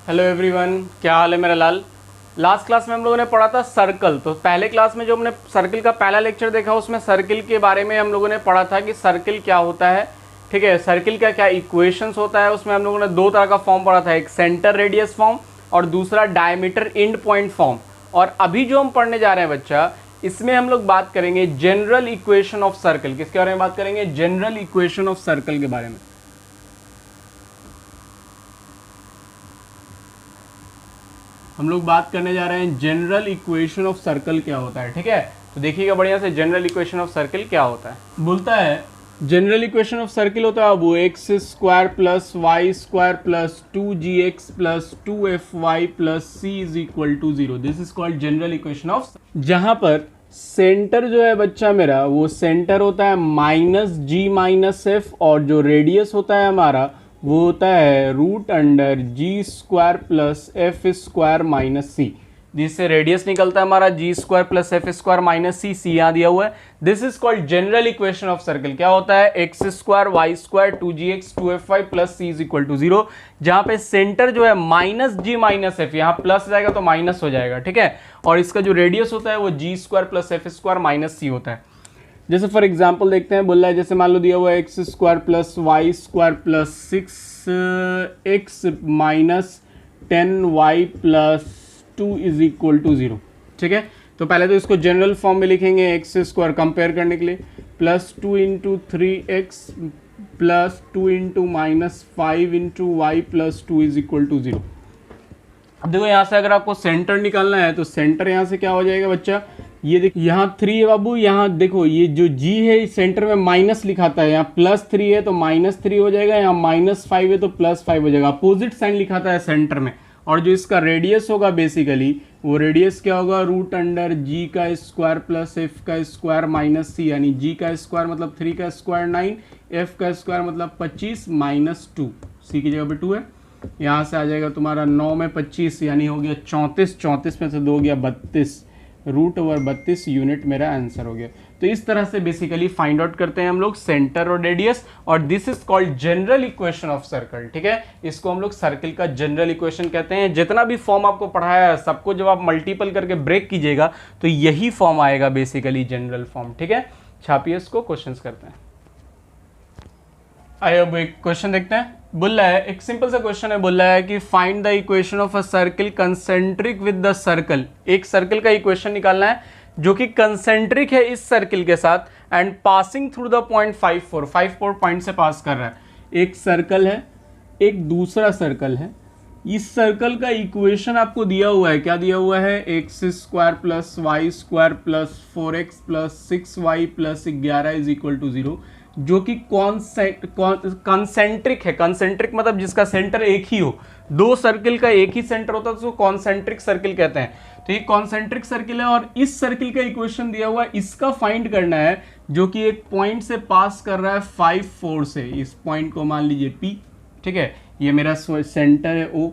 Hello everyone, क्या हाल है मेरा लाल। लास्ट क्लास में हम लोगों ने पढ़ा था सर्कल। तो पहले क्लास में जो हमने सर्कल का पहला लेक्चर देखा उसमें सर्कल के बारे में हम लोगों ने पढ़ा था कि सर्कल क्या होता है। ठीक है, सर्कल का क्या इक्वेशंस होता है। उसमें हम लोगों ने दो तरह का फॉर्म पढ़ा था, एक सेंटर रेडियस फॉर्म और दूसरा डायमीटर एंड पॉइंट फॉर्म। और अभी जो हम पढ़ने जा रहे हैं बच्चा, इसमें हम लोग बात करेंगे जनरल इक्वेशन ऑफ सर्कल। किसके बारे में बात करेंगे? जनरल इक्वेशन ऑफ सर्कल के बारे में। हम लोग बात करने जा रहे हैं जनरल इक्वेशन ऑफ सर्कल क्या होता है। ठीक है, तो देखिएगा बढ़िया से, जनरल इक्वेशन ऑफ सर्कल क्या होता है। बोलता है जनरल इक्वेशन ऑफ सर्कल होता है वो x square plus y square plus 2gx plus 2fy plus c is equal to 0। This is called general equation of, जहां पर सेंटर जो है बच्चा मेरा, वो सेंटर होता है -g-f और जो रेडियस होता है हमारा वो होता है √g² प्लस f² माइनस सी। जिससे रेडियस निकलता है हमारा g² प्लस f² माइनस सी। सी यहाँ दिया हुआ है। This is called general equation of circle. क्या होता है? x² y² 2gx 2fy plus c is equal to 0, जहां पे सेंटर जो है -g-f, यहाँ प्लस जाएगा तो माइनस हो जाएगा। ठीक है, और इसका जो रेडियस होता है वो g² प्लस f² माइनस सी होता है। जैसे फॉर एग्जाम्पल देखते हैं, बोल रहा है जैसे मान लो दिया हुआ है x² plus y² plus 6x minus 10y plus 2 is equal to 0। ठीक है, तो पहले तो इसको जनरल फॉर्म में लिखेंगे x² कंपेयर करने के लिए, plus 2 into 3x plus 2 into minus 5 into y plus 2 is equal to 0। अब देखो यहाँ से अगर आपको सेंटर निकालना है तो सेंटर यहाँ से क्या हो जाएगा बच्चा, ये देखो यहाँ 3 है बाबू, यहाँ देखो ये जो g है इस सेंटर में माइनस लिखाता है, यहाँ +3 है तो -3 हो जाएगा, यहाँ -5 है तो +5 हो जाएगा। अपोजिट साइन लिखाता है सेंटर में। और जो इसका रेडियस होगा बेसिकली, वो रेडियस क्या होगा, √g² प्लस f² माइनस सी, यानी g का स्क्वायर मतलब 3 का स्क्वायर 9, f का स्क्वायर मतलब 25 माइनस 2, सी की जगह पे 2 है। यहाँ से आ जाएगा तुम्हारा 9 में 25 यानी हो गया 34, 34 में से 2 गया 32, √32 यूनिट मेरा आंसर हो गया। तो इस तरह से बेसिकली फाइंड आउट करते हैं हम लोग सेंटर और रेडियस, और this is called general equation of circle. ठीक है, इसको हम लोग सर्कल का जनरल इक्वेशन कहते हैं। जितना भी फॉर्म आपको पढ़ाया है सबको जब आप मल्टीपल करके ब्रेक कीजिएगा तो यही फॉर्म आएगा बेसिकली, जनरल फॉर्म। ठीक है, छापिए इसको, क्वेश्चंस करते हैं। आइए अब एक क्वेश्चन देखते हैं। बोल रहा है, एक सिंपल सा क्वेश्चन है, बोल रहा है कि find the equation of a circle concentric with the circle. एक सर्कल का इक्वेशन निकालना है जो कि कंसेंट्रिक है इस सर्कल के साथ and passing through the point 54 point से पास कर रहा है। एक सर्कल है, एक दूसरा सर्कल है। इस सर्कल का इक्वेशन आपको दिया हुआ है, क्या दिया हुआ है, x² plus y² plus 4x plus 6y plus 11 is equal to 0, जो कि कॉन्सेंट्रिक है। कॉन्सेंट्रिक मतलब जिसका सेंटर एक ही हो। दो सर्कल का एक ही सेंटर होता है तो उसको कॉन्सेंट्रिक सर्कल कहते हैं। तो ये कॉन्सेंट्रिक सर्कल है और इस सर्कल का इक्वेशन दिया हुआ है, इसका फाइंड करना है जो कि एक पॉइंट से पास कर रहा है 5-4 से। इस पॉइंट को मान लीजिए P। ठीक है, ये मेरा सेंटर है O।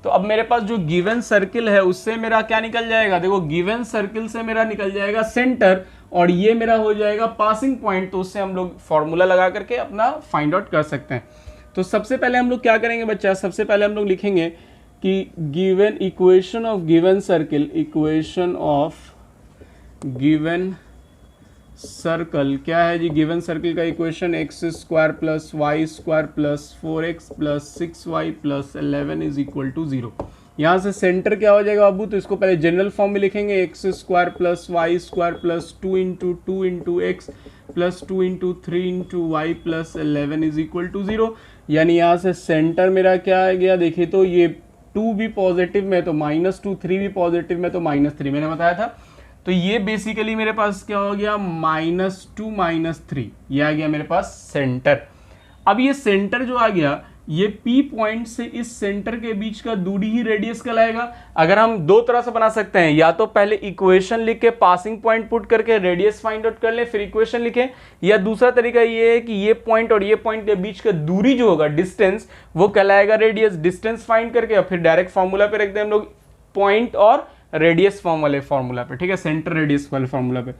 तो अब मेरे पास जो गिवन सर्कल है उससे मेरा क्या निकल जाएगा, देखो गिवन सर्कल से मेरा निकल जाएगा सेंटर और ये मेरा हो जाएगा पासिंग पॉइंट। तो उससे हम लोग फॉर्मूला लगा करके अपना फाइंड आउट कर सकते हैं। तो सबसे पहले हम लोग क्या करेंगे बच्चा, सबसे पहले हम लोग लिखेंगे कि given equation of given circle, equation of given circle क्या है जी, गिवन सर्कल का equation x² plus y² plus 4x plus 6y plus 11 is equal to 0। यहाँ से सेंटर क्या हो जाएगा बाबू, तो इसको पहले जनरल फॉर्म में लिखेंगे, x² plus y² plus 2 into 2 into x plus 2 into 3 into y plus 11 is equal to 0। यानी यहाँ से सेंटर मेरा क्या आ गया, देखिए तो ये 2 भी पॉजिटिव में तो -2, 3 भी पॉजिटिव में तो -3 मैंने बताया था। तो ये बेसिकली मेरे पास क्या हो गया, -2 -3, ये आ गया मेरे पास सेंटर। अब ये सेंटर जो आ गया, ये P पॉइंट से इस सेंटर के बीच का दूरी ही रेडियस कहलाएगा। अगर हम दो तरह से बना सकते हैं, या तो पहले इक्वेशन लिख के पासिंग पॉइंट पुट करके रेडियस फाइंड आउट कर ले फिर इक्वेशन लिखें, या दूसरा तरीका ये है कि ये पॉइंट और ये पॉइंट के बीच का दूरी जो होगा, डिस्टेंस, वो कहलाएगा रेडियस। डिस्टेंस फाइंड करके और फिर डायरेक्ट फॉर्मूला पे रखते हैं हम लोग, पॉइंट और रेडियस फॉर्म वाले फॉर्मूला पे। ठीक है, सेंटर रेडियस वाले फॉर्मूला पे।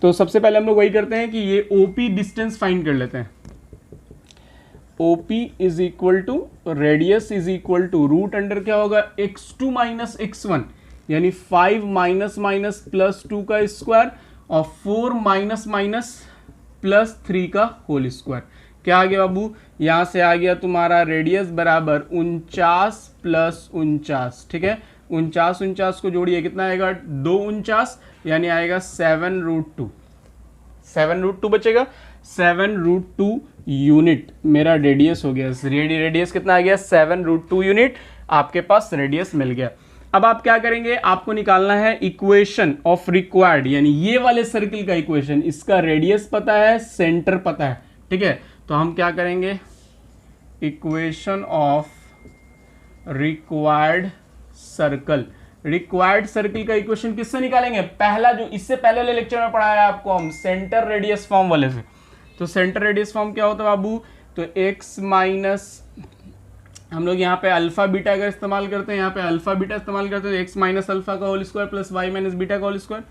तो सबसे पहले हम लोग वही करते हैं कि ये OP डिस्टेंस फाइंड कर लेते हैं। OP is equal to radius is equal to root under क्या होगा x2 माइनस x1 यानी 5 माइनस माइनस प्लस 2 का स्क्वायर और 4 माइनस माइनस प्लस 3 का होल स्क्वायर। क्या आ गया बाबू, यहाँ से आ गया तुम्हारा रेडियस बराबर 49 प्लस 49, ठीक है। 49 को जोड़िए कितना आएगा 2 यानी आएगा 7√2, 7√2 बचेगा, 7√2 यूनिट मेरा रेडियस हो गया। रेडियस कितना आ गया 7√2 यूनिट आपके पास रेडियस मिल गया। अब आप क्या करेंगे, आपको निकालना है इक्वेशन ऑफ रिक्वायर्ड, यानी ये वाले सर्किल का इक्वेशन। इसका रेडियस पता है, सेंटर पता है, ठीक है। तो हम क्या करेंगे, equation of required circle. Required circle का इक्वेशन किससे निकालेंगे, पहला जो इससे पहले वाले लेक्चर में पढ़ाया आपको हम सेंटर रेडियस फॉर्म वाले से। तो सेंटर रेडियस फॉर्म क्या होता है बाबू, तो x माइनस, हम लोग यहाँ पे अल्फा बीटा का इस्तेमाल करते हैं, यहाँ पे अल्फा बीटा इस्तेमाल करते हैं, x माइनस अल्फा का whole square plus y minus beta का होल स्क्वायर,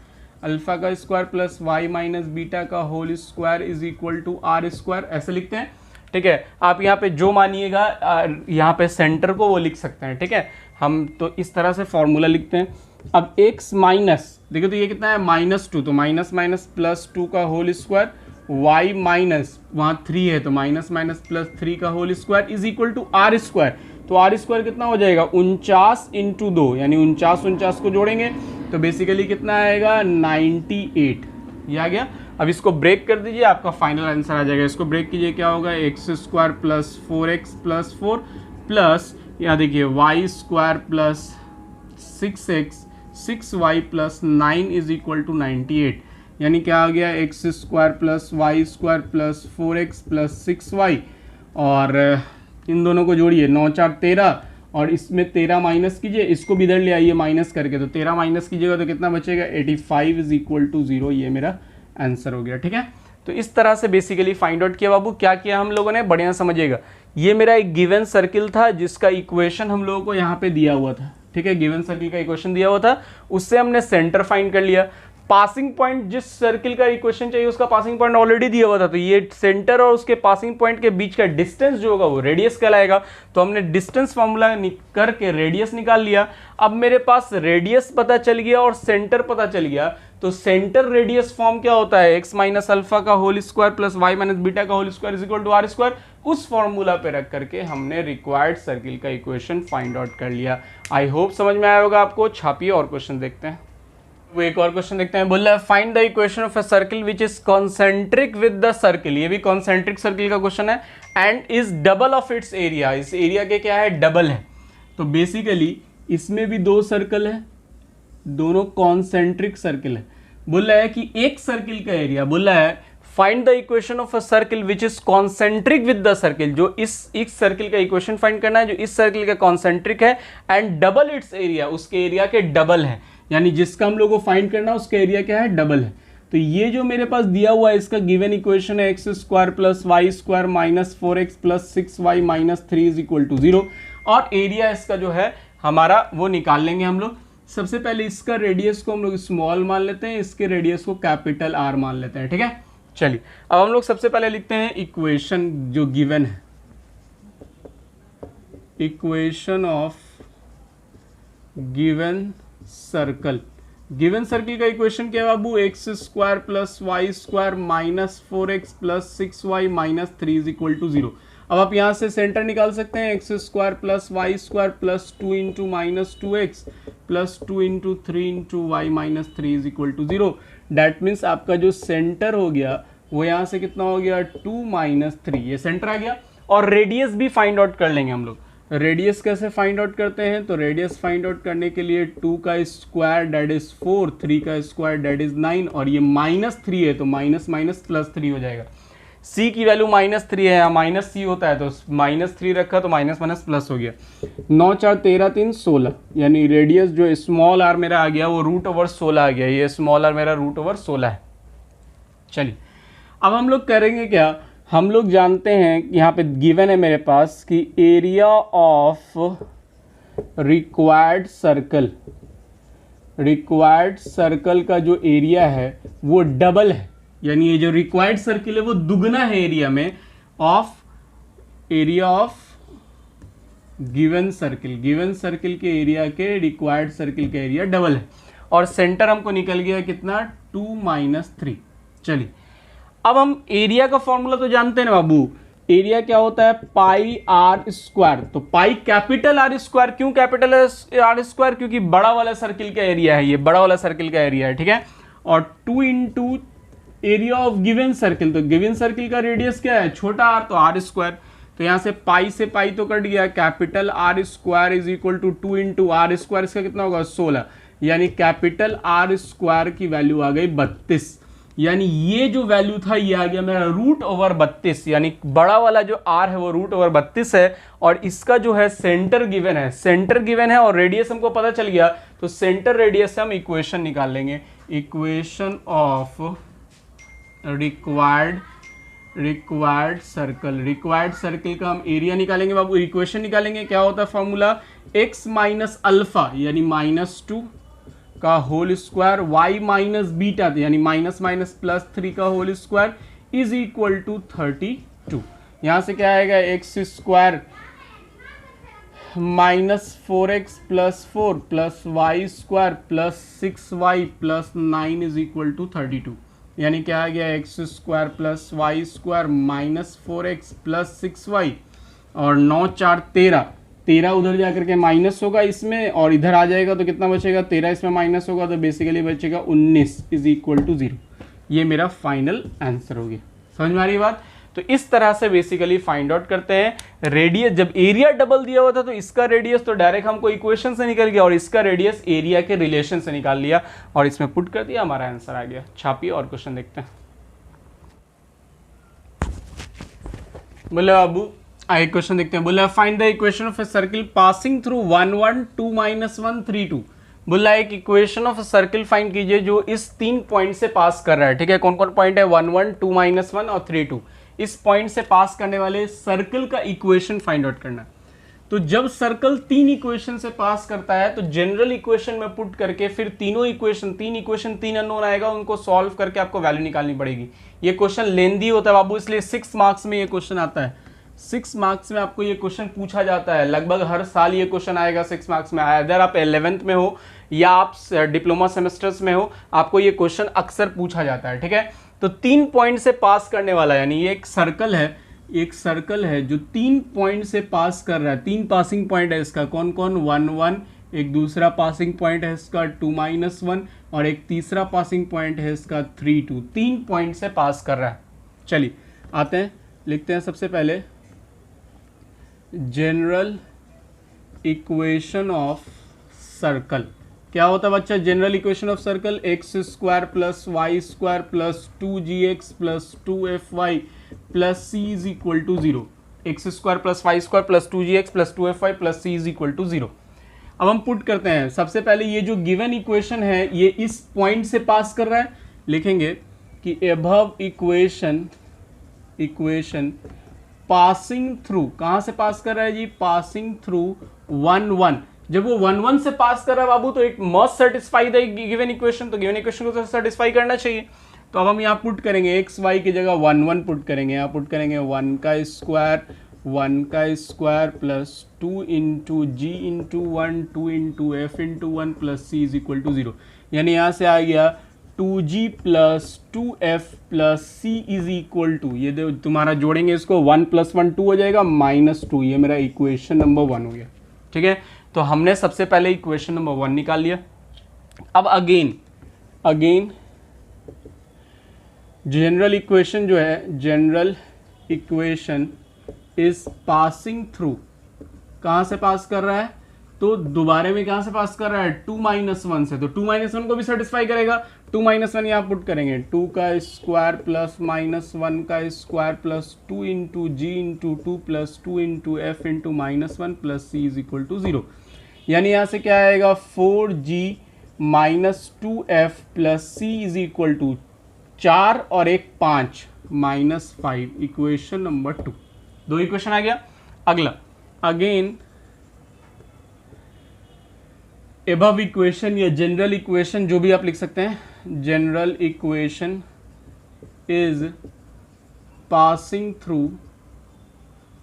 अल्फा का square plus y minus beta का whole square is equal to are square, ऐसे लिखते हैं, ठीक है। आप यहाँ पे जो मानिएगा यहाँ पे सेंटर को वो लिख सकते हैं, ठीक है। हम तो इस तरह से फॉर्मूला लिखते हैं। अब x माइनस, देखो तो ये कितना है -2, तो माइनस माइनस प्लस 2 का होल स्क्वायर, y माइनस वहाँ 3 है तो माइनस माइनस प्लस 3 का whole square is equal to are square. तो आर स्क्वायर कितना हो जाएगा 49 इंटू 2, यानी 49 को जोड़ेंगे तो बेसिकली कितना आएगा 98, ये आ गया। अब इसको ब्रेक कर दीजिए, आपका फाइनल आंसर आ जाएगा। इसको ब्रेक कीजिए, क्या होगा x² plus 4x plus 4 plus यहाँ देखिए y square plus 6x 6y plus 9 is equal to 98, यानी क्या आ गया x² plus y square plus 4x plus 6y, और इन दोनों को जोड़िए 9 4 13, और इसमें 13 माइनस कीजिए, इसको भी इधर ले आइए माइनस करके, तो 13 माइनस कीजिएगा तो कितना बचेगा 85 इज इक्वल टू 0, ये मेरा आंसर हो गया, ठीक है। तो इस तरह से बेसिकली फाइंड आउट किया बाबू। क्या किया हम लोगों ने, बढ़िया समझिएगा। ये मेरा एक गिवन सर्किल था जिसका इक्वेशन हम लोगों को यहाँ पे दिया हुआ था, ठीक है। गिवन सर्किल का इक्वेशन दिया हुआ था, उससे हमने सेंटर फाइंड कर लिया। पासिंग पॉइंट, जिस सर्किल का इक्वेशन चाहिए उसका पासिंग पॉइंट ऑलरेडी दिया हुआ था, तो ये सेंटर और उसके पासिंग पॉइंट के बीच का डिस्टेंस जो होगा वो रेडियस कहलाएगा। तो हमने डिस्टेंस फॉर्मूला करके रेडियस निकाल लिया। अब मेरे पास रेडियस पता चल गया और सेंटर पता चल गया, तो सेंटर रेडियस फॉर्म क्या होता है x माइनस अल्फा का whole square plus y minus beta का whole square is equal to are square. उस फॉर्मूला पे रख करके हमने रिक्वायर्ड सर्किल का इक्वेशन फाइंड आउट कर लिया। आई होप समझ में आया होगा आपको। छापिए और क्वेश्चन देखते हैं। वो एक और क्वेश्चन देखते हैं। बोल रहा है find the equation of a circle which is concentric with the circle. ये भी कॉन्सेंट्रिक सर्किल का क्वेश्चन है। And is double of its area. इस एरिया के क्या है, डबल है। तो बेसिकली इसमें भी दो सर्कल है, दोनों कॉन्सेंट्रिक सर्किल है। बोल रहा है कि एक सर्किल का एरिया, बोल रहा है find the equation of a circle which is concentric with the circle. जो इस सर्किल का इक्वेशन फाइंड करना है जो इस सर्किल का कॉन्सेंट्रिक है, एंड डबल इट्स एरिया, उसके एरिया के डबल है। यानी जिसका हम लोग को फाइंड करना है उसका एरिया क्या है, डबल है। तो ये जो मेरे पास दिया हुआ है इसका गिवन इक्वेशन है x square plus y square minus 4x plus 6y minus 3 is equal to 0। और एरिया इसका जो है हमारा वो निकाल लेंगे हम लोग। सबसे पहले इसका रेडियस को हम लोग स्मॉल मान लेते हैं, इसके रेडियस को कैपिटल R मान लेते हैं, ठीक है। चलिए अब हम लोग सबसे पहले लिखते हैं इक्वेशन जो गिवन है, equation of given circle. Given circle का इक्वेशन क्या है बाबू, x square plus y square minus 4x plus 6y minus 3 is equal to 0। अब आप यहाँ से सेंटर निकाल सकते हैं, x square plus y square plus 2 into minus 2x plus 2 into 3 into y minus 3 is equal to 0। That means आपका जो centre हो गया वो यहाँ से कितना हो गया 2 माइनस 3, ये सेंटर आ गया। और रेडियस भी फाइंड आउट कर लेंगे हम लोग। रेडियस कैसे फाइंड आउट करते हैं, तो रेडियस फाइंड आउट करने के लिए 2 का स्क्वायर डेट इज 4, 3 का स्क्वायर डेट इज 9, और ये माइनस 3 है तो माइनस माइनस प्लस 3 हो जाएगा। c की वैल्यू माइनस 3 है, माइनस c होता है तो माइनस 3 रखा तो माइनस माइनस प्लस हो गया। 9 4 13 3 16, यानी रेडियस जो स्मॉल r मेरा आ गया वो √16 आ गया। ये स्मॉल r मेरा √16 है। चलिए अब हम लोग करेंगे क्या, हम लोग जानते हैं यहाँ पे गिवन है मेरे पास कि area of required circle, required circle का जो एरिया है वो डबल है। यानी ये जो रिक्वायर्ड सर्किल है वो दुगना है एरिया में of area of given circle, given circle के एरिया के रिक्वायर्ड सर्किल का एरिया डबल है, और सेंटर हमको निकल गया कितना 2 - 3। चलिए अब हम एरिया का फॉर्मूला तो जानते हैं ना बाबू, एरिया क्या होता है पाई आर स्क्वायर। तो पाई कैपिटल आर स्क्वायर, क्यों कैपिटल आर स्क्वायर, क्योंकि बड़ा वाला सर्किल का एरिया है, ये बड़ा वाला सर्किल का एरिया है, ठीक है। और 2 into area of given circle, तो गिवन सर्किल का रेडियस क्या है छोटा आर, तो आर स्क्वायर। तो यहां से पाई तो कट गया, capital r square is equal to 2 into r square, इसका कितना होगा 16, यानी कैपिटल आर स्क्वायर की वैल्यू आ गई 32। यानी ये जो वैल्यू था ये आ गया मेरा √32, यानी बड़ा वाला जो r है वो √32 है, और इसका जो है सेंटर गिवन है, सेंटर गिवन है और रेडियस हमको पता चल गया, तो सेंटर रेडियस से हम इक्वेशन निकाल लेंगे, इक्वेशन ऑफ रिक्वायर्ड सर्कल का हम एरिया निकालेंगे बाबू, इक्वेशन निकालेंगे। क्या होता है फॉर्मूला, x माइनस अल्फा यानी -2 का whole square, y minus beta यानी -+3 का whole square is equal to 32। यहां से क्या आएगा x square -4x + 4 + y square + 6y + 9 is equal to 32। यानी क्या आ गया x square + y square -4x + 6y और 9 4 13 उधर जाकर के माइनस होगा इसमें, और इधर आ जाएगा तो कितना बचेगा 13 इसमें माइनस होगा, तो बेसिकली बचेगा 19 इज इक्वल टू 0। ये मेरा फाइनल आंसर हो गया। समझ में आ रही बात। तो इस तरह से बेसिकली फाइंड आउट करते हैं रेडियस। जब एरिया डबल दिया हुआ था तो इसका रेडियस तो डायरेक्ट हमको इक्वेशन से निकल गया, और इसका रेडियस एरिया के रिलेशन से निकाल लिया और इसमें पुट कर दिया, हमारा आंसर आ गया। छापिए और क्वेश्चन देखते हैं। बोले बाबू आगे क्वेश्चन देखते हैं। बोला find the equation of a circle passing through 1 1 2 -1 3 2। बोला एक इक्वेशन ऑफ सर्किल फाइंड कीजिए जो इस 3 पॉइंट से पास कर रहा है, ठीक है। कौन कौन पॉइंट है 1 1 2 -1 और 3 2। इस पॉइंट से पास करने वाले सर्कल का इक्वेशन फाइंड आउट करना। तो जब सर्कल 3 इक्वेशन से पास करता है तो जनरल इक्वेशन में पुट करके फिर तीन इक्वेशन 3 अननोन आएगा, उनको सॉल्व करके आपको वैल्यू निकालनी पड़ेगी। ये क्वेश्चन लेंदी होता है बाबू, इसलिए 6 मार्क्स में ये क्वेश्चन आता है। 6 मार्क्स में आपको ये क्वेश्चन पूछा जाता है, लगभग हर साल ये क्वेश्चन आएगा 6 मार्क्स में। अगर आप 11th में हो या आप डिप्लोमा सेमेस्टर्स में हो, आपको ये क्वेश्चन अक्सर पूछा जाता है, ठीक है। तो 3 पॉइंट से पास करने वाला, यानी ये एक सर्कल है जो 3 पॉइंट से पास कर रहा है। 3 पासिंग पॉइंट है इसका, कौन कौन 1 1, एक दूसरा पासिंग पॉइंट है इसका 2 -1 और एक तीसरा पासिंग पॉइंट है इसका 3 2। 3 पॉइंट से पास कर रहा है। चलिए आते हैं, लिखते हैं सबसे पहले जनरल इक्वेशन ऑफ सर्कल। क्या होता है बच्चा general equation of circle, x square + y square + 2gx + 2fy + c is equal to 0। x square + y square + 2gx + 2fy + c is equal to 0। अब हम पुट करते हैं। सबसे पहले ये जो गिवन इक्वेशन है ये इस पॉइंट से पास कर रहा है, लिखेंगे कि एबव इक्वेशन पासिंग थ्रू, कहां से पास कर रहा है जी, पासिंग थ्रू 1 1। जब वो 1 1 से पास कर रहा है बाबू तो it must satisfy the given equation, तो गिवन इक्वेशन को तो सेटिस्फाई करना चाहिए। तो अब हम यहाँ पुट करेंगे x y की जगह 1 1 पुट करेंगे। यहाँ पुट करेंगे 1 का square plus 2 into g into 1 2 into f into 1 plus c is equal to 0। यानी यहाँ से आ गया 2g plus 2f plus c is equal to, ये तुम्हारा जोड़ेंगे इसको 1 + 1 2 हो जाएगा -2। ये मेरा इक्वेशन नंबर 1 हो गया, ठीक है। तो हमने सबसे पहले इक्वेशन नंबर 1 निकाल लिया। अब अगेन जनरल इक्वेशन जो है, general equation is passing through, कहां से पास कर रहा है, तो दोबारे में कहां से पास कर रहा है 2 -1 से, तो 2 -1 को भी सेटिस्फाई करेगा। 2 -1 यहाँ पुट करेंगे, 2 का स्क्वायर प्लस -1 का square plus 2 into g into 2 plus 2 into f into -1 plus c is equal to 0। यानी यहाँ से क्या आएगा 4g - 2f plus c is equal to 4 और 1 5 -5। इक्वेशन नंबर 2, 2 इक्वेशन आ गया। अगला अगेन एबव इक्वेशन या जनरल इक्वेशन जो भी आप लिख सकते हैं, general equation is passing through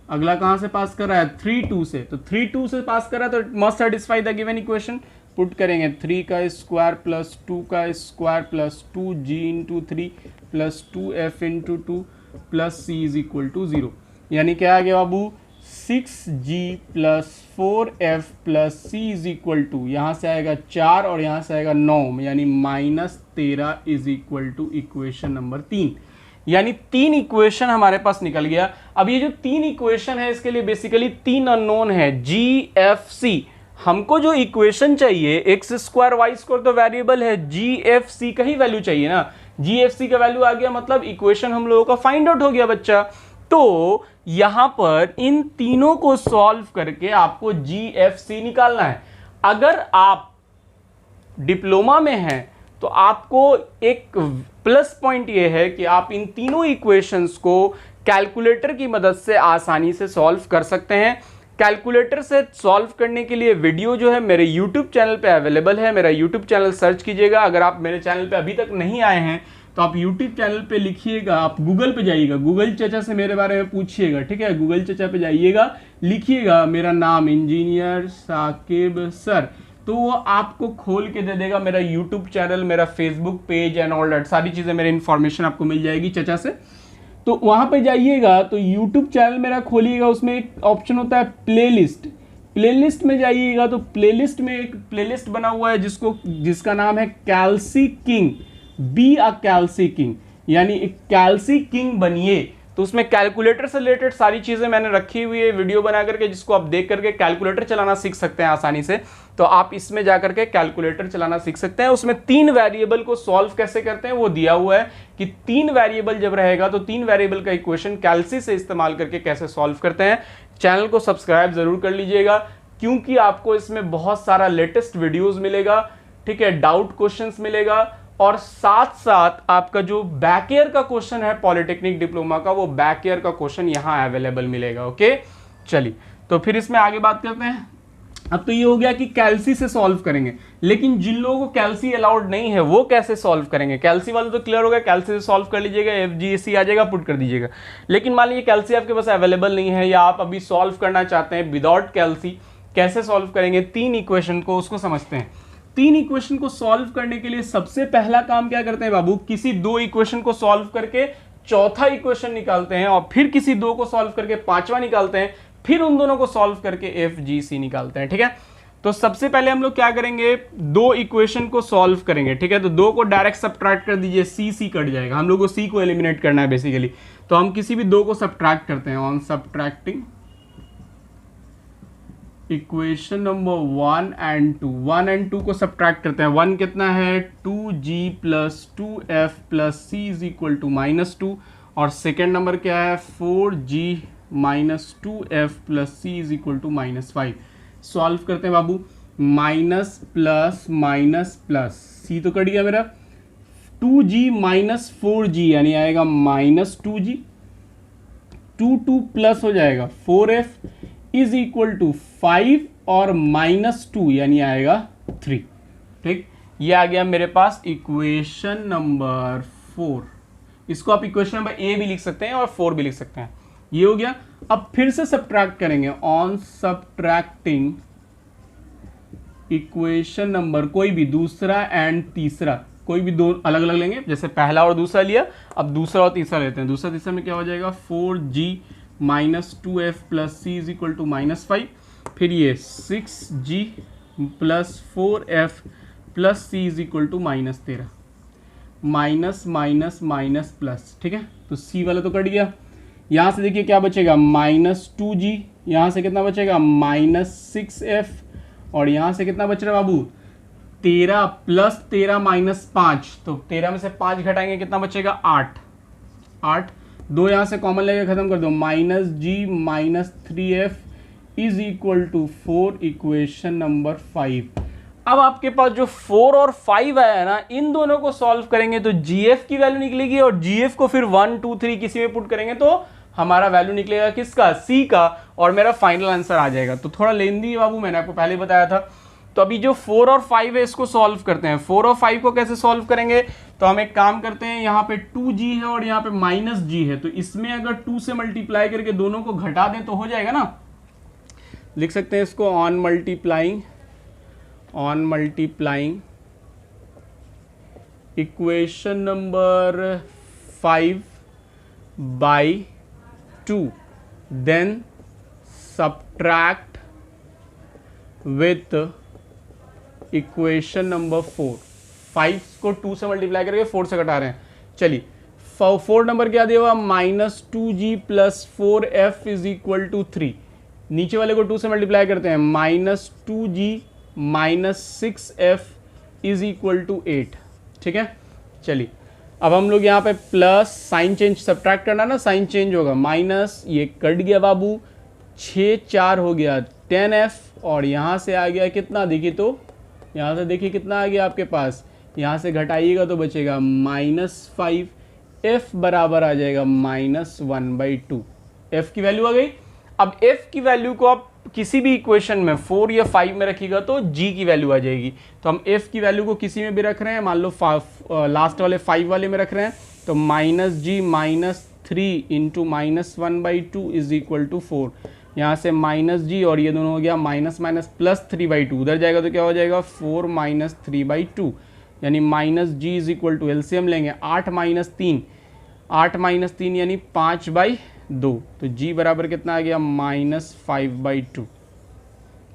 अगला कहाँ से पास कर रहा है 3 2 से, तो 3 2 से पास कर रहा है तो must satisfy the given equation. Put करेंगे 3 का स्क्वायर प्लस 2 का square plus 2g into 3 plus 2f into 2 plus c is equal to 0, यानी क्या आ गया बाबू 6g plus 4f plus c is equal to, यहाँ से आएगा 4 और यहाँ से आएगा 9, यानी -13 is equal to equation number 3। यानी 3 इक्वेशन हमारे पास निकल गया। अब ये जो 3 इक्वेशन है इसके लिए बेसिकली 3 अननोन है g f c। हमको जो इक्वेशन चाहिए एक्स स्क्वायर वाई स्क्वायर तो वेरिएबल है, जी एफ सी का ही वैल्यू चाहिए ना। जी एफ सी का वैल्यू आ गया मतलब इक्वेशन हम लोगों का फाइंड आउट हो गया बच्चा। तो यहां पर इन तीनों को सॉल्व करके आपको जी एफ सी निकालना है। अगर आप डिप्लोमा में हैं तो आपको एक प्लस पॉइंट ये है कि आप इन तीनों इक्वेशंस को कैलकुलेटर की मदद से आसानी से सॉल्व कर सकते हैं। कैलकुलेटर से सॉल्व करने के लिए वीडियो जो है मेरे YouTube चैनल पे अवेलेबल है। मेरा YouTube चैनल सर्च कीजिएगा। अगर आप मेरे चैनल पे अभी तक नहीं आए हैं तो आप YouTube चैनल पे लिखिएगा, आप गूगल पे जाइएगा, गूगल चाचा से मेरे बारे में पूछिएगा, ठीक है। गूगल चाचा पे जाइएगा, लिखिएगा मेरा नाम इंजीनियर साकिब सर, तो वो आपको खोल के दे देगा मेरा यूट्यूब चैनल, मेरा Facebook page and all that, सारी चीज़ें मेरी इन्फॉर्मेशन आपको मिल जाएगी चाचा से। तो वहाँ पे जाइएगा तो यूट्यूब चैनल मेरा खोलिएगा, उसमें एक ऑप्शन होता है प्लेलिस्ट। प्लेलिस्ट में जाइएगा तो प्लेलिस्ट में एक प्लेलिस्ट बना हुआ है जिसका नाम है कैल्सी किंग, बी अ कैल्सी किंग, यानी एक कैल्सी किंग बनिए। तो उसमें कैलकुलेटर से रिलेटेड सारी चीज़ें मैंने रखी हुई है वीडियो बना करके, जिसको आप देख करके कैलकुलेटर चलाना सीख सकते हैं आसानी से। तो आप इसमें जा करके कैलकुलेटर चलाना सीख सकते हैं। उसमें 3 वेरिएबल को सॉल्व कैसे करते हैं वो दिया हुआ है कि 3 वेरिएबल जब रहेगा तो 3 वेरिएबल का इक्वेशन कैल्सी से इस्तेमाल करके कैसे सॉल्व करते हैं। चैनल को सब्सक्राइब जरूर कर लीजिएगा क्योंकि आपको इसमें बहुत सारा लेटेस्ट वीडियोज़ मिलेगा, ठीक है, डाउट क्वेश्चंस मिलेगा, और साथ साथ आपका जो बैक ईयर का क्वेश्चन है पॉलिटेक्निक डिप्लोमा का, वो बैक ईयर का क्वेश्चन यहाँ अवेलेबल मिलेगा। ओके, चलिए तो फिर इसमें आगे बात करते हैं। अब तो ये हो गया कि कैल्सी से सॉल्व करेंगे, लेकिन जिन लोगों को कैल्सी अलाउड नहीं है वो कैसे सॉल्व करेंगे। कैल्सी वाले तो क्लियर हो गया, कैल्सी से सॉल्व कर लीजिएगा, FGC आ जाएगा, पुट कर दीजिएगा। लेकिन मान लीजिए कैल्सी आपके पास अवेलेबल नहीं है या आप अभी सॉल्व करना चाहते हैं विदाउट कैल्सी, कैसे सॉल्व करेंगे 3 इक्वेशन को, उसको समझते हैं। 3 इक्वेशन को सॉल्व करने के लिए सबसे पहला काम क्या करते हैं बाबू, किसी 2 इक्वेशन को सॉल्व करके चौथा इक्वेशन निकालते हैं, और फिर किसी 2 को सॉल्व करके 5वां निकालते हैं, फिर उन दोनों को सॉल्व करके FGC निकालते हैं, ठीक है। तो सबसे पहले हम लोग क्या करेंगे, 2 इक्वेशन को सॉल्व करेंगे, ठीक है। तो 2 को डायरेक्ट सब्ट्रैक्ट कर दीजिए, C कट जाएगा, हम लोग को C को एलिमिनेट करना है बेसिकली। तो हम किसी भी 2 को सब्ट्रैक्ट करते हैं, on subtracting equation number 1 and 2, 1 and 2 को सब्ट्रैक्ट करते हैं। 1 कितना है 2g plus 2f plus c is equal to -2, और सेकेंड नंबर क्या है 4g minus 2f plus c is equal to -5। Solve करते हैं बाबू, minus plus minus plus, c तो कट गया मेरा, 2g माइनस 4g यानी आएगा -2g, 2 प्लस हो जाएगा 4f इज इक्वल टू 5 और -2 यानी आएगा 3, ठीक। ये आ गया मेरे पास इक्वेशन नंबर 4। इसको आप इक्वेशन नंबर A भी लिख सकते हैं और 4 भी लिख सकते हैं। ये हो गया। अब फिर से सब्ट्रैक्ट करेंगे, ऑन सब्ट्रैक्टिंग इक्वेशन नंबर कोई भी दूसरा एंड तीसरा, कोई भी 2 अलग अलग लेंगे, जैसे पहला और दूसरा लिया, अब दूसरा और तीसरा लेते हैं। दूसरा तीसरा में क्या हो जाएगा 4g minus 2f plus c is equal to -5, फिर ये 6g plus 4f plus c is equal to -13, minus minus minus plus, ठीक है। तो c वाला तो कट गया, यहाँ से देखिए क्या बचेगा -2g, यहाँ से कितना बचेगा -6f, और यहाँ से कितना बच रहा है बाबू 13 प्लस 13 -5, तो 13 में से 5 घटाएंगे कितना बचेगा 8, 2 यहाँ से कॉमन लेके खत्म कर दो, -g minus 3f is equal to 4, equation number 5। अब आपके पास जो 4 और 5 आया ना, इन दोनों को सॉल्व करेंगे तो gf की वैल्यू निकलेगी, और gf को फिर 1 2 3 किसी में पुट करेंगे तो हमारा वैल्यू निकलेगा किसका, c का, और मेरा फाइनल आंसर आ जाएगा। तो थोड़ा लेंदी बाबू, मैंने आपको पहले बताया था। तो तो अभी जो 4 और 5 है इसको सॉल्व करते हैं। 4 और 5 को कैसे सॉल्व करेंगे, तो हम एक काम करते हैं, यहाँ पे 2g है और यहाँ पे -g है, तो इसमें अगर 2 से मल्टीप्लाई करके दोनों को घटा दें तो हो जाएगा ना। लिख सकते हैं इसको on multiplying equation number 5 by 2 then subtract with equation number 4। 5 को 2 से मल्टीप्लाई करके 4 से घटा रहे हैं। चलिए 4 नंबर क्या दिया हुआ, -2g + 4f = 3। नीचे वाले को 2 से मल्टीप्लाई करते हैं, -2g - 6f = 8। ठीक है, चलिए अब हम लोग यहाँ पे प्लस साइन चेंज, सब्ट्रैक्ट करना ना, साइन चेंज होगा, माइनस ये कट गया बाबू, 6 4 हो गया 10f और यहाँ से आ गया कितना, देखिए तो यहाँ से देखिए कितना आ गया आपके पास, यहाँ से घटाइएगा तो बचेगा -5, f बराबर आ जाएगा -1/2। f की वैल्यू आ गई। अब f की वैल्यू को आप किसी भी इक्वेशन में 4 या 5 में रखिएगा तो g की वैल्यू आ जाएगी। तो हम f की वैल्यू को किसी में भी रख रहे हैं, मान लो लास्ट वाले 5 वाले में रख रहे हैं, तो -g - 3 × -1/2 = 4। यहाँ से -g और ये दोनों हो गया -3/2, उधर जाएगा तो क्या हो जाएगा 4 - 3/2, यानी -g = एलसीएम लेंगे 8 - 3, 8 - 3 यानी 5/2, तो g बराबर कितना आ गया -5/2।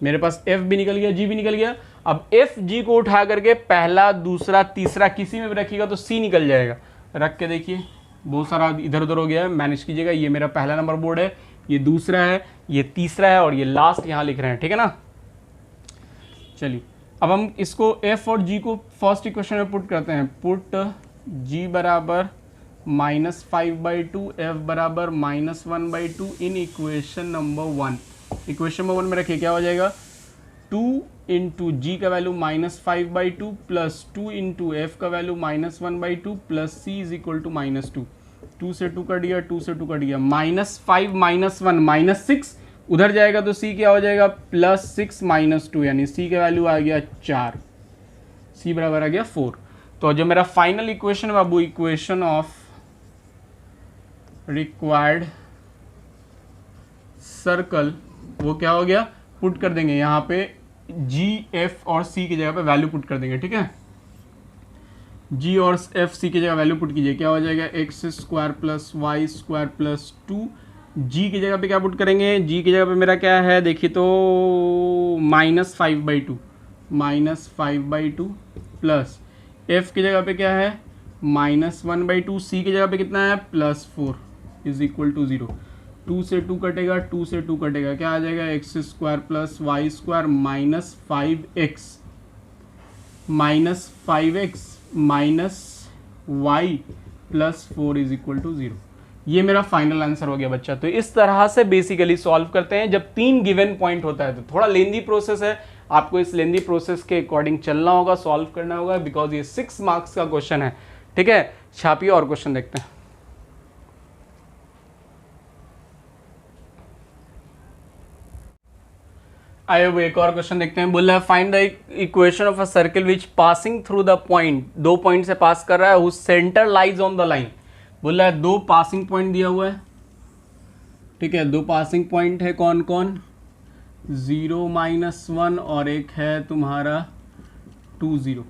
मेरे पास f भी निकल गया, g भी निकल गया। अब f g को उठा करके पहला दूसरा तीसरा किसी में भी रखिएगा तो c निकल जाएगा। रख के देखिए, बहुत सारा इधर उधर हो गया है, मैनेज कीजिएगा। ये मेरा पहला नंबर बोर्ड है, ये दूसरा है, ये तीसरा है और ये लास्ट यहाँ लिख रहे हैं, ठीक है ना। चलिए अब हम इसको f और g को फर्स्ट इक्वेशन में पुट करते हैं। पुट g बराबर -5/2, f बराबर -1/2 in equation number 1। Equation number 1 में रखिए, क्या हो जाएगा 2 × g का वैल्यू -5/2 प्लस 2 × f का वैल्यू -1/2 प्लस c = -2। 2 से 2 कट गया, 2 से 2 कट गया, -5 - 1 -6, उधर जाएगा तो c क्या हो जाएगा +6 - 2, यानी c का वैल्यू आ गया 4, c बराबर आ गया 4। तो जो मेरा फाइनल इक्वेशन है बाबू, इक्वेशन ऑफ रिक्वायर्ड सर्कल, वो क्या हो गया, पुट कर देंगे यहाँ पे g f और c की जगह पे वैल्यू पुट कर देंगे। ठीक है, g और f c की जगह वैल्यू पुट कीजिए, क्या हो जाएगा x² + y² + 2। g की जगह पे क्या पुट करेंगे, g की जगह पे मेरा क्या है देखिए तो -5/2, -5/2 प्लस f की जगह पे क्या है -1/2, c की जगह पे कितना है +4 = 0। 2 से 2 कटेगा, 2 से 2 कटेगा, क्या आ जाएगा x² + y² -5x -y + 4 = 0। ये मेरा फाइनल आंसर हो गया बच्चा। तो इस तरह से बेसिकली सॉल्व करते हैं जब 3 गिवन पॉइंट होता है। तो थोड़ा लेंदी प्रोसेस है, आपको इस लेंदी प्रोसेस के अकॉर्डिंग चलना होगा, सॉल्व करना होगा, बिकॉज ये 6 मार्क्स का क्वेश्चन है। ठीक है, छापिए और क्वेश्चन देखते हैं। आइए वो एक और क्वेश्चन देखते हैं। बोल रहा है find the equation of a circle which passing through the point, 2 point से पास कर रहा है, whose centre lies on the line. बोल रहा है 2 पासिंग पॉइंट दिया हुआ है, ठीक है, 2 पासिंग पॉइंट है, कौन कौन, 0 -1 और एक है तुम्हारा 2 0।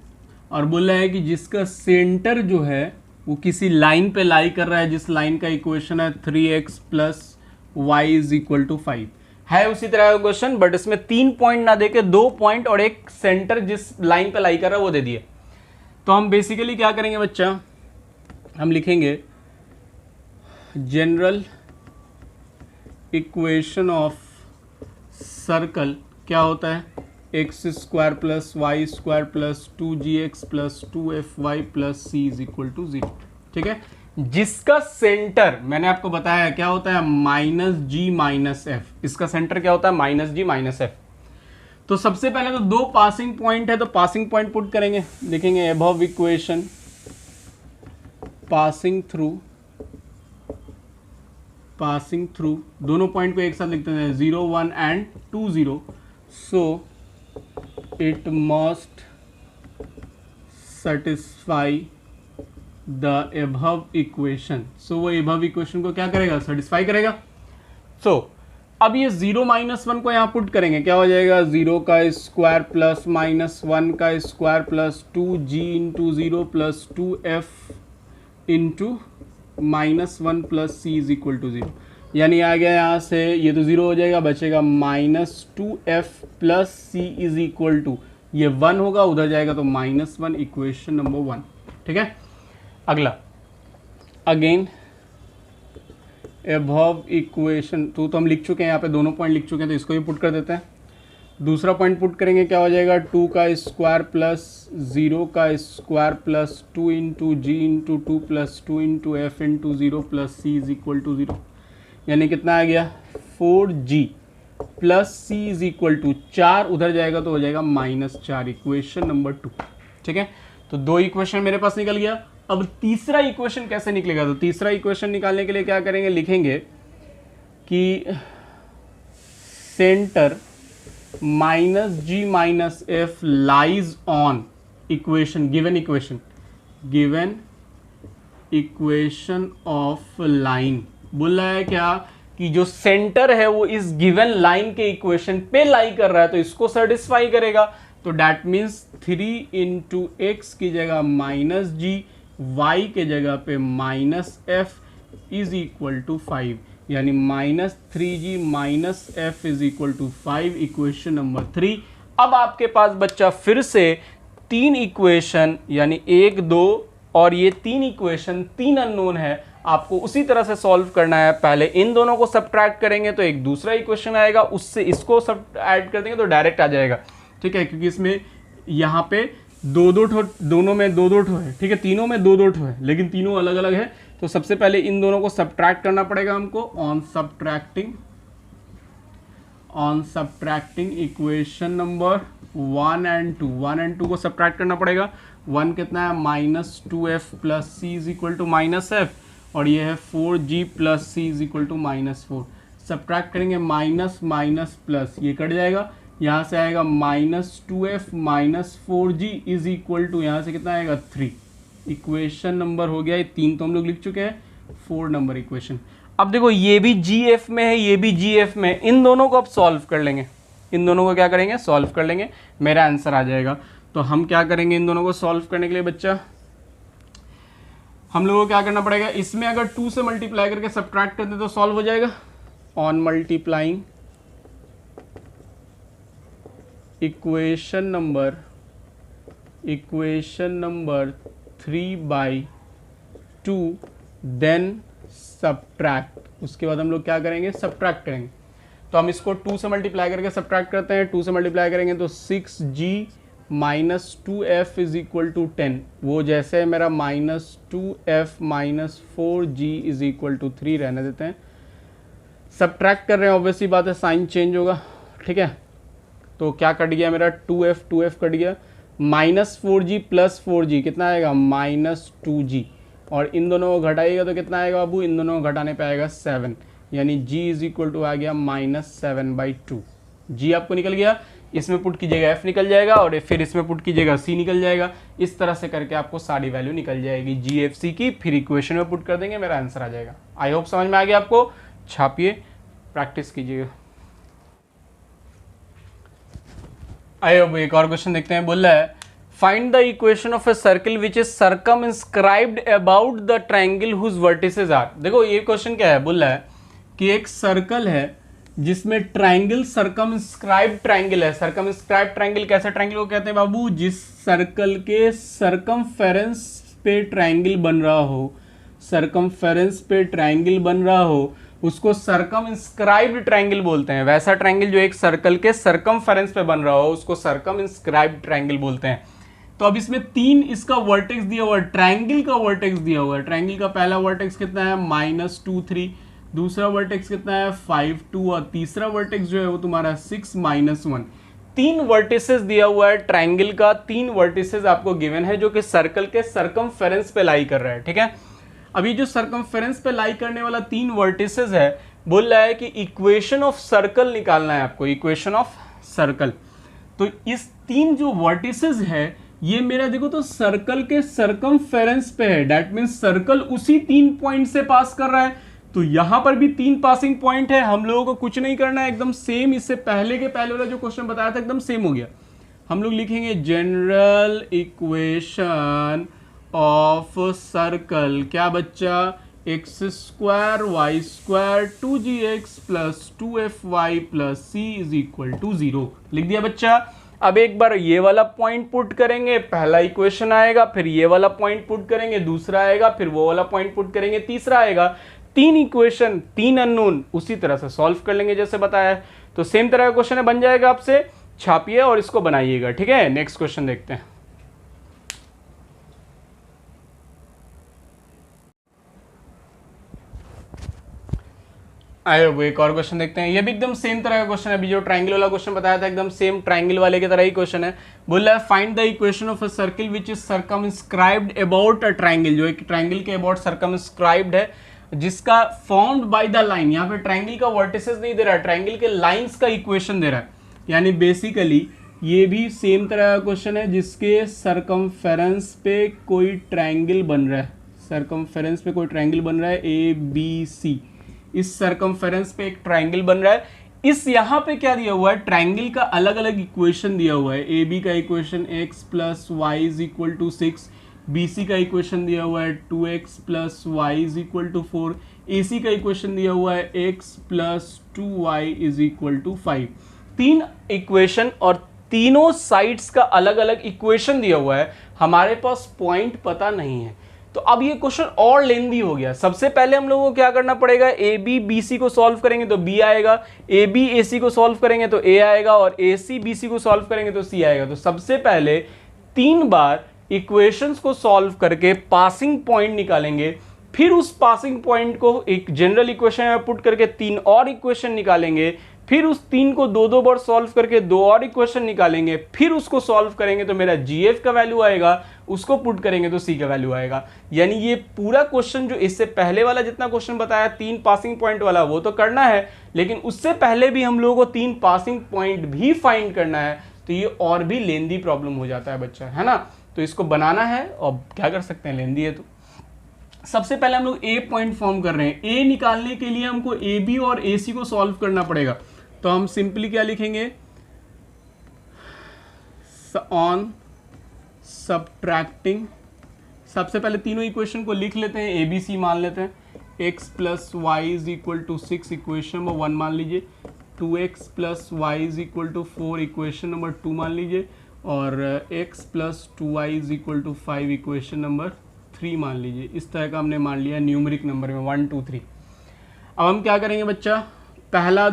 और बोल रहा है कि जिसका सेंटर जो है वो किसी लाइन पे लाई कर रहा है, जिस लाइन का इक्वेशन है 3x + y = 5 है। उसी तरह का क्वेश्चन, बट इसमें 3 पॉइंट ना देके 2 पॉइंट और एक सेंटर जिस लाइन पे लाई कर रहा है वो दे दिए। तो हम बेसिकली क्या करेंगे बच्चा, हम लिखेंगे जनरल इक्वेशन ऑफ सर्कल क्या होता है, x² + y² + 2gx + 2fy + c = 0। ठीक है, जिसका सेंटर मैंने आपको बताया क्या होता है -g - f, इसका सेंटर क्या होता है -g - f। तो सबसे पहले तो 2 पासिंग पॉइंट है, तो पासिंग पॉइंट पुट करेंगे, देखेंगे अबव इक्वेशन पासिंग थ्रू दोनों पॉइंट को एक साथ लिखते हैं 0 1 and 2 0। So it must satisfy the above equation. So वो एबव इक्वेशन को क्या करेगा, सेटिस्फाई करेगा। सो अब ये 0 - 1 को यहाँ पुट करेंगे, क्या हो जाएगा, 0 का स्क्वायर प्लस -1 का square plus 2g into 0 plus 2f into -1 plus c is equal to 0। यानी आ गया यहाँ से, ये तो 0 हो जाएगा, बचेगा -2f plus c is equal to, ये 1 होगा, उधर जाएगा तो -1, इक्वेशन नंबर 1। ठीक है, अगला अगेन एबव इक्वेशन तो हम लिख चुके हैं, यहाँ पे दोनों पॉइंट लिख चुके हैं, तो इसको भी पुट कर देते हैं। दूसरा पॉइंट पुट करेंगे, क्या हो जाएगा, 2 का स्क्वायर प्लस 0 का square plus 2 into g into 2 plus 2 into f into 0 plus c is equal to 0। यानी कितना आ गया, 4g plus c is equal to 4, उधर जाएगा तो हो जाएगा -4, इक्वेशन नंबर 2। ठीक है, तो 2 इक्वेशन मेरे पास निकल गया। अब तीसरा इक्वेशन कैसे निकलेगा, तो तीसरा इक्वेशन निकालने के लिए क्या करेंगे, लिखेंगे कि centre -g - f lies on equation, given equation of line. बोल रहा है क्या कि जो सेंटर है वो इस गिवन लाइन के इक्वेशन पे लाई कर रहा है, तो इसको सेटिस्फाई करेगा। तो डैट मीन्स 3 इंटू एक्स की जगह -g, y के जगह पे -f इज इक्वल टू 5, यानी -3g - f is equal to 5, equation number 3। अब आपके पास बच्चा फिर से 3 इक्वेशन, यानी 1, 2 और ये 3 इक्वेशन, 3 अननोन है, आपको उसी तरह से सॉल्व करना है। पहले इन दोनों को सब्ट्रैक्ट करेंगे तो एक दूसरा इक्वेशन आएगा, उससे इसको सब ऐड कर देंगे तो डायरेक्ट आ जाएगा। ठीक है, क्योंकि इसमें यहाँ पे दोनों में दो ठो है। ठीक है, तीनों में दो ठो है, लेकिन तीनों अलग अलग है। तो सबसे पहले इन दोनों को सब्ट्रैक्ट करना पड़ेगा हमको। On subtracting equation number 1 and 2, 1 and 2 को सब्ट्रैक्ट करना पड़ेगा। 1 कितना है, -2f plus c is equal to -f, और ये है 4g plus c is equal to -4। Subtract करेंगे, माइनस माइनस प्लस, ये कट जाएगा, यहाँ से आएगा -2f - 4g is equal to, यहाँ से कितना आएगा 3। इक्वेशन नंबर हो गया, ये 3 तो हम लोग लिख चुके हैं, 4 नंबर इक्वेशन। अब देखो ये भी GF में है, ये भी GF में है, इन दोनों को अब सॉल्व कर लेंगे। इन दोनों को क्या करेंगे, सॉल्व कर लेंगे, मेरा आंसर आ जाएगा। तो हम क्या करेंगे, इन दोनों को सॉल्व करने के लिए बच्चा हम लोगों को क्या करना पड़ेगा, इसमें अगर 2 से मल्टीप्लाई करके सब्ट्रैक्ट कर दे तो सॉल्व हो जाएगा। On multiplying equation number 3/2 then subtract, उसके बाद हम लोग क्या करेंगे, सब्ट्रैक्ट करेंगे। तो हम इसको 2 से मल्टीप्लाई करके सब्ट्रैक्ट करते हैं। 2 से मल्टीप्लाई करेंगे तो 6g - 2f is equal to 10, वो जैसे है मेरा -2f - 4g is equal to 3 रहने देते हैं। सब्ट्रैक्ट कर रहे हैं, ऑब्वियसली बात है, साइन चेंज होगा। ठीक है, तो क्या कट गया मेरा, 2f कट गया, -4g प्लस 4g कितना आएगा, -2g, और इन दोनों को घटाइएगा तो कितना आएगा बाबू, इन दोनों को घटाने पे आएगा 7, यानी g इज इक्वल टू आ गया -7/2। g आपको निकल गया, इसमें पुट कीजिएगा f निकल जाएगा, और फिर इसमें पुट कीजिएगा c निकल जाएगा। इस तरह से करके आपको सारी वैल्यू निकल जाएगी GFC की, फिर इक्वेशन में पुट कर देंगे, मेरा आंसर आ जाएगा। आई होप समझ में आ गया आपको, छापिए, प्रैक्टिस कीजिएगा। आइए अब एक और क्वेश्चन देखते हैं। बोल रहा है find the equation of a circle which is circumscribed about the triangle whose vertices are. देखो ये क्वेश्चन क्या है, बोल रहा है कि एक सर्कल है जिसमें ट्रायंगल सर्कमस्क्राइब्ड ट्रायंगल है। सर्कमस्क्राइब्ड ट्रायंगल कैसे ट्रायंगल को कहते हैं बाबू, जिस सर्कल के सर्कमफेरेंस पे ट्रायंगल बन रहा हो, सर्कमफेरेंस पे ट्रायंगल बन रहा हो, उसको सर्कमस्क्राइब्ड ट्रायंगल बोलते हैं। वैसा ट्रायंगल जो एक सर्कल के सर्कमफेरेंस पे बन रहा हो उसको सर्कमस्क्राइब्ड ट्रायंगल बोलते हैं। तो अब इसमें 3 इसका वर्टेक्स दिया हुआ है, ट्रायंगल का वर्टेक्स दिया हुआ है। ट्रायंगल का पहला वर्टेक्स कितना है, -2 3, दूसरा वर्टेक्स कितना है 5 2, और तीसरा वर्टेक्स जो है वो तुम्हारा 6 -1। 3 वर्टिसेस दिया हुआ है ट्रायंगल का, 3 वर्टिसेस आपको गिवन है जो कि सर्कल के सर्कमफेरेंस पे लाई कर रहा है। ठीक है, अभी जो सर्कमफेरेंस पे लाई करने वाला 3 वर्टिसेस है, बोल रहा है कि इक्वेशन ऑफ सर्कल निकालना है आपको, इक्वेशन ऑफ सर्कल। तो इस तीन जो वर्टिसेस है ये मेरा देखो तो सर्कल के सर्कमफेरेंस पे है, दैट मीन्स सर्कल उसी 3 पॉइंट से पास कर रहा है। तो यहां पर भी 3 पासिंग पॉइंट है, हम लोगों को कुछ नहीं करना है, एकदम सेम इससे पहले के पहले वाला जो क्वेश्चन बताया था एकदम सेम हो गया। हम लोग लिखेंगे जनरल इक्वेशन ऑफ सर्कल, क्या बच्चा, x square y square 2gx plus 2fy plus c is equal to 0। लिख दिया बच्चा। अब एक बार ये वाला पॉइंट पुट करेंगे, पहला इक्वेशन आएगा, फिर ये वाला पॉइंट पुट करेंगे, दूसरा आएगा, फिर वो वाला पॉइंट पुट करेंगे, तीसरा आएगा। 3 इक्वेशन 3 अननोन उसी तरह से सॉल्व कर लेंगे जैसे बताया है। तो सेम तरह का क्वेश्चन है, बन जाएगा आपसे, छापिए और इसको बनाइएगा, ठीक है। नेक्स्ट क्वेश्चन देखते हैं। आए वो एक और क्वेश्चन देखते हैं, ये भी एकदम सेम तरह का क्वेश्चन है। अभी जो ट्रायंगल वाला क्वेश्चन बताया था एकदम सेम ट्रायंगल वाले की तरह ही क्वेश्चन है। बोल रहा है find the equation of a circle which is circumscribed about a triangle, जो एक ट्रायंगल के अबाउट सर्कमस्क्राइब्ड है, जिसका फॉर्म्ड बाय द लाइन। यहाँ पे ट्रायंगल का वर्टिसेस नहीं दे रहा है, ट्रायंगल के लाइंस का इक्वेशन दे रहा है। यानी बेसिकली ये भी सेम तरह का क्वेश्चन है जिसके सर्कमफेरेंस पे कोई ट्रायंगल बन रहा है, सर्कमफेरेंस पे कोई ट्रायंगल बन रहा है ABC, इस सर्कमफेरेंस पे एक ट्रायंगल बन रहा है। इस यहाँ पे क्या दिया हुआ है, ट्रायंगल का अलग अलग इक्वेशन दिया हुआ है। AB का equation x plus y is equal to 6, BC का इक्वेशन दिया हुआ है 2x plus y is equal to 4, AC का इक्वेशन दिया हुआ है x plus 2y is equal to 5। 3 equation और तीनों साइड्स का अलग अलग इक्वेशन दिया हुआ है, हमारे पास पॉइंट पता नहीं है। तो अब ये क्वेश्चन और लेंदी हो गया। सबसे पहले हम लोगों को क्या करना पड़ेगा, AB BC को सॉल्व करेंगे तो B आएगा, AB AC को सॉल्व करेंगे तो A आएगा, और AC BC को सॉल्व करेंगे तो C आएगा। तो सबसे पहले 3 बार इक्वेशंस को सॉल्व करके पासिंग पॉइंट निकालेंगे, फिर उस पासिंग पॉइंट को एक जनरल इक्वेशन में पुट करके 3 और इक्वेशन निकालेंगे, फिर उस 3 को 2 बार सॉल्व करके 2 और इक्वेशन निकालेंगे, फिर उसको सॉल्व करेंगे तो मेरा GF का वैल्यू आएगा, उसको पुट करेंगे तो C का वैल्यू आएगा। यानी ये पूरा क्वेश्चन जो इससे पहले वाला जितना क्वेश्चन बताया 3 पासिंग पॉइंट वाला वो तो करना है, लेकिन उससे पहले भी हम लोगों को 3 पासिंग पॉइंट भी फाइंड करना है। तो ये और भी लेंदी प्रॉब्लम हो जाता है बच्चा, है ना। तो इसको बनाना है और क्या कर सकते हैं, लेंदी है। तो सबसे पहले हम लोग A पॉइंट फॉर्म कर रहे हैं। A निकालने के लिए हमको AB और AC को सॉल्व करना पड़ेगा। तो हम सिंपली क्या लिखेंगे, ऑन सब्ट्रैक्टिंग, सबसे पहले तीनों इक्वेशन को लिख लेते हैं, ABC मान लेते हैं, x plus y is equal to 6 equation number 1 मान लीजिए, 2x plus y is equal to 4 equation number 2 मान लीजिए, और x plus 2y is equal to 5 equation number 3 मान लीजिए। इस तरह का हमने मान लिया न्यूमेरिक नंबर में 1 2 3। अब हम क्या करेंगे बच्चा, पहला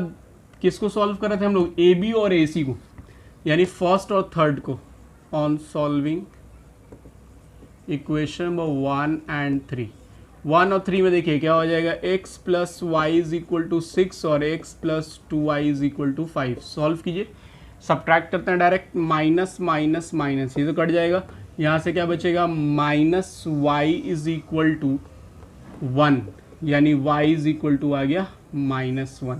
किसको सॉल्व कर रहे थे हम लोग, AB और AC को, यानी फर्स्ट और थर्ड को। On solving equation number 1 and 3, 1 और 3 में देखिए क्या हो जाएगा, x plus y is equal to 6 और x plus 2y is equal to 5। Solve कीजिए, सब्ट्रैक्ट करते हैं डायरेक्ट, माइनस माइनस माइनस, ये तो कट जाएगा। यहाँ से क्या बचेगा, minus y is equal to 1, यानी y इज इक्वल टू आ गया -1,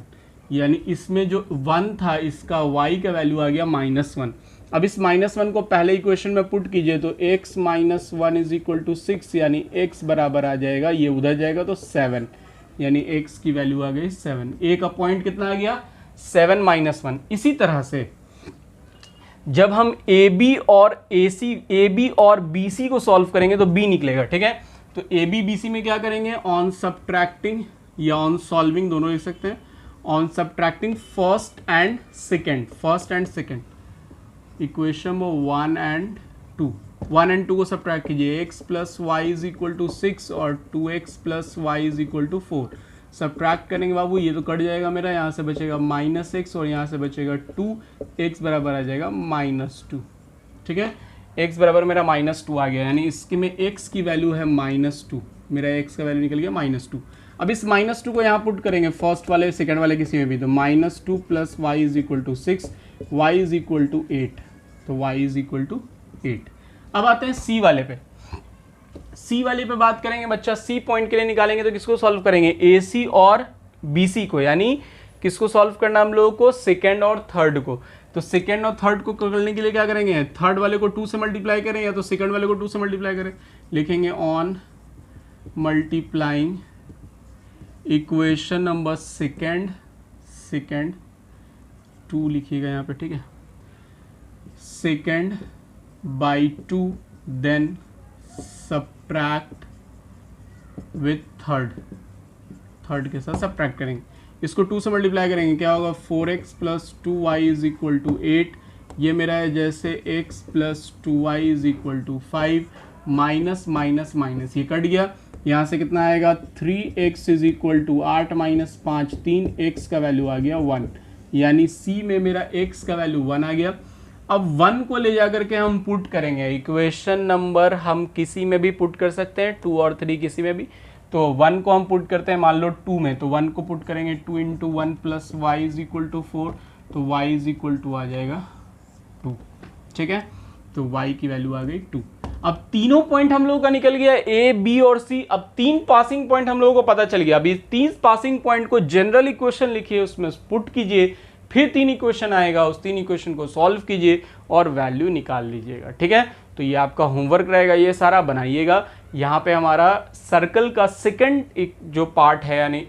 यानी इसमें जो 1 था इसका y का वैल्यू आ गया -1। अब इस -1 को पहले इक्वेशन में पुट कीजिए तो x minus 1 is equal to 6, यानी x बराबर आ जाएगा, ये उधर जाएगा तो 7, यानी x की वैल्यू आ गई 7। a का पॉइंट कितना आ गया, 7 - 1। इसी तरह से जब हम AB और BC को सॉल्व करेंगे तो B निकलेगा, ठीक है। तो AB BC में क्या करेंगे, ऑन सब्ट्रैक्टिंग या ऑन सॉल्विंग दोनों लिख सकते हैं, on subtracting first and second equation 1 and 2, 1 and 2 को सब्ट्रैक्ट कीजिए, x plus y is equal to 6 और 2x plus y is equal to 4। Subtract करेंगे बाबू, ये तो कट जाएगा मेरा, यहाँ से बचेगा -x और यहाँ से बचेगा 2, x बराबर आ जाएगा -2, ठीक है। x बराबर मेरा -2 आ गया, यानी इसके में x की वैल्यू है -2, मेरा x का वैल्यू निकल गया -2। अब इस -2 को यहाँ पुट करेंगे फर्स्ट वाले सेकंड वाले किसी में भी, तो -2 plus y is equal to 6, y is equal to 8, तो y इज इक्वल टू 8। अब आते हैं C वाले पे, C वाले पे बात करेंगे बच्चा। C पॉइंट के लिए निकालेंगे तो किसको सॉल्व करेंगे, AC और BC को, यानी किसको सॉल्व करना हम लोगों को, सेकेंड और थर्ड को। तो सेकेंड और थर्ड को करने के लिए क्या करेंगे, थर्ड वाले को 2 से मल्टीप्लाई करें या तो सेकेंड वाले को 2 से मल्टीप्लाई करें। लिखेंगे on multiplying equation number second 2 लिखिएगा यहाँ पे, ठीक है, second by 2 then subtract with third के साथ सब्ट्रैक्ट करेंगे। इसको 2 से मल्टीप्लाई करेंगे, क्या होगा 4x plus 2y is equal to 8। ये मेरा है जैसे x plus 2y is equal to 5, minus minus minus ये कट गया, यहाँ से कितना आएगा 3x is equal to 8 minus 5 3, x का वैल्यू आ गया 1, यानी c में मेरा x का वैल्यू 1 आ गया। अब 1 को ले जाकर के हम पुट करेंगे, इक्वेशन नंबर हम किसी में भी पुट कर सकते हैं, 2 और 3 किसी में भी। तो 1 को हम पुट करते हैं मान लो 2 में, तो 1 को पुट करेंगे 2 into 1 plus y is equal to 4, तो y इज इक्वल टू आ जाएगा 2, ठीक है, तो y की वैल्यू आ गई 2। अब तीनों पॉइंट हम लोगों का निकल गया a, b और c। अब 3 पासिंग पॉइंट हम लोगों को पता चल गया। अभी 3 पासिंग पॉइंट को जनरल इक्वेशन लिखिए, उसमें पुट कीजिए, फिर 3 इक्वेशन आएगा, उस 3 इक्वेशन को सॉल्व कीजिए और वैल्यू निकाल लीजिएगा, ठीक है। तो ये आपका होमवर्क रहेगा, ये सारा बनाइएगा। यहाँ पे हमारा सर्कल का सेकंड जो पार्ट है यानी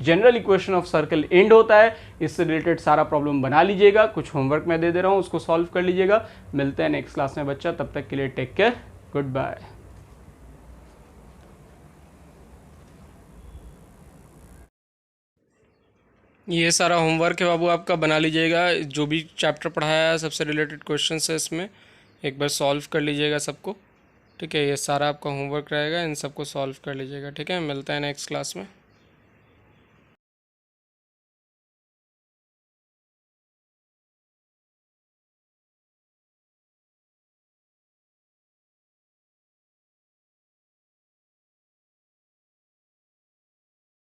general equation of circle and होता है, इससे रिलेटेड सारा प्रॉब्लम बना लीजिएगा। कुछ होमवर्क मैं दे रहा हूँ, उसको सॉल्व कर लीजिएगा। मिलते हैं नेक्स्ट क्लास में बच्चा, तब तक के लिए टेक केयर, गुड बाय। ये सारा होमवर्क है बाबू, आपका बना लीजिएगा। जो भी चैप्टर पढ़ाया है सबसे रिलेटेड क्वेश्चन है, इसमें एक बार सॉल्व कर लीजिएगा सबको, ठीक है। ये सारा आपका होमवर्क रहेगा, इन सबको सॉल्व कर लीजिएगा, ठीक है। मिलता है नेक्स्ट क्लास में।